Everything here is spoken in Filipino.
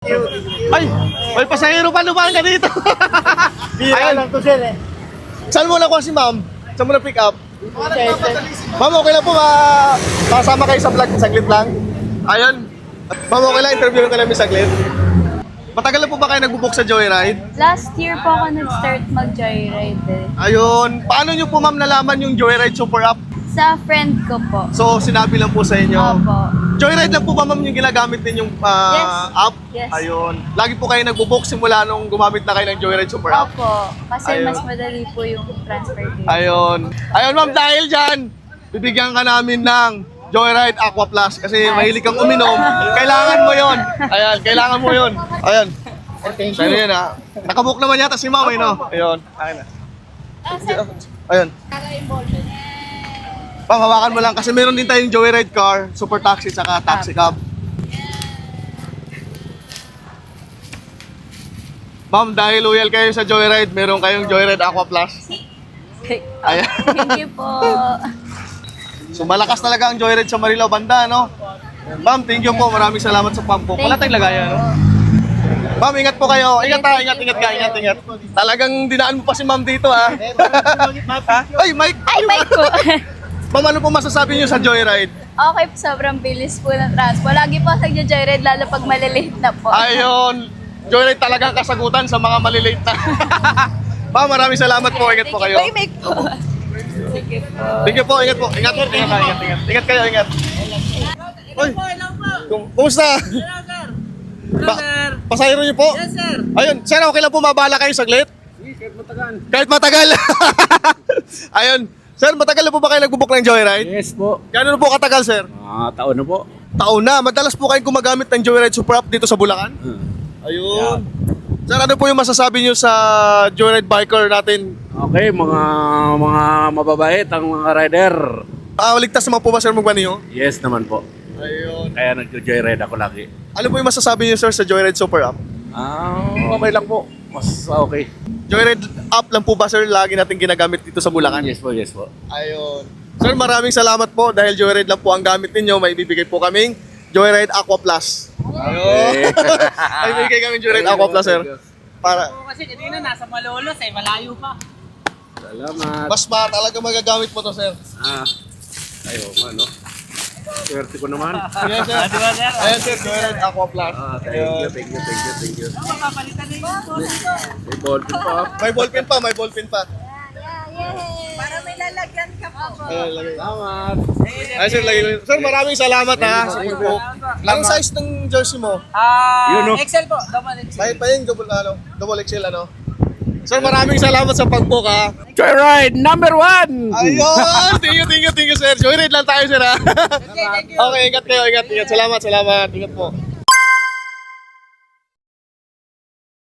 Ay, may pasahero pa lumaan ka dito. Bira lang to sir eh. Saan mo nakuha si ma'am? Saan mo na pick up? Ma'am, okay lang po makasama kayo sa vlog saglit lang. Ayun. Ma'am, okay lang, interview ka namin saglit. Matagal na po ba kayo nagbubook sa Joyride? Last year po ako nag-start mag-joyride eh. Ayun. Paano nyo po ma'am nalaman yung Joyride Super App? Sa friend ko po. So, sinabi lang po sa inyo. Opo. Joyride lang po ba ma'am yung ginagamit din yung Yes. app? Yes. Ayun. Lagi po kayo nagbubook simula nung gumamit na kayo ng Joyride Super App? Opo. Kasi Ayun. mas madali po yung transfer dito. Ayun. Ayun ma'am, dahil dyan, bibigyan ka namin ng Joyride Aqua Plus kasi mahilig kang uminom. Kailangan mo yon. Ayan, kailangan mo yon. Ayan. Thank Sa'yo yun ha. Nakabook naman yata si ma'am eh no? Ayun. Akin na. Ayun. Panghawakan mo lang kasi meron din tayong Joyride car, super taxi, saka taxi cab. Ma'am, dahil loyal kayo sa Joyride, meron kayong Joyride Aqua Plus. Ayan. Thank you po. So malakas talaga ang Joyride sa Marilao banda, no? Ma'am, thank you po. Maraming salamat sa pampo. Wala tayong lagayan, no? Ma'am, ingat po kayo. Ingat ha, ingat ka, ingat. Talagang dinaan mo pa si ma'am dito, ha? Ha? Ay, Mike! Ay, bike ko. Ma'am, ano po masasabi niyo sa Joyride? Okay, sobrang bilis po ng transport. Lagi po ako nag-joyride lalo pag malilate na po. Ayun, Joyride talagang kasagutan sa mga malilate na. Ma'am, maraming salamat po. Ingat po kayo. Ay, bike po. Sige po. Thank you po, ingat po. Ingat po, ingat. Ingat kayo, ingat. Oy, kumusta? Pasahero niyo po? Yes sir. Ayun, sir, okay lang po mabala kayo saglit? Kahit matagal. Kahit matagal. Ayun, sir, matagal na po ba kayo nagbubook ng Joyride? Yes po. Gano'n po katagal, sir? Taon na po. Taon na. Madalas po kayong gumagamit ng Joyride Super App dito sa Bulacan? Ayun. Sir, ano po yung masasabi niyo sa Joyride biker natin? Okay, mga mababait ang mga rider. Ligtas naman po ba, sir, magmaniho? Yes naman po. Ayun. Kaya nag-joyride ako lagi. Ano po yung masasabi niyo, sir, sa Joyride Super App? Okay lang po. Mas okay. Joyride app lang po ba, sir, lagi natin ginagamit dito sa Bulacan? Yes po, yes po. Ayun. Sir, maraming salamat po dahil Joyride lang po ang gamit ninyo. May bibigay po kaming Joyride Aqua Plus. Ayun. May bibigay kaming Joyride Aqua Plus, sir. Para Kasi hindi na nasa Malolos eh, malayo pa. Salamat. mas talaga magagamit mo to, sir. Ayo, ano? Swerte ko naman. Yes, sir. Di ba, sir? Ayan, sir, Joyride Aqua Plus. Thank you. Papalitan na yung boss. May ballpen pa. May ballpen pa. Para may lalagyan ka po. Ayun, lagay. Salamat. Ayun, sir, lagay. Sir, maraming salamat ha. Sa pagbook. Anong size ng jersey mo? Yun, no? Excel po, double Excel. May pa yung double XL, ano? Sir, maraming salamat sa pagbook ha. Joyride number 1! Ayun! Thank you, sir. Joyride lang tayo, sir ha. Okay, thank you. Okay, ingat kayo, ingat. Salamat. Ingat po.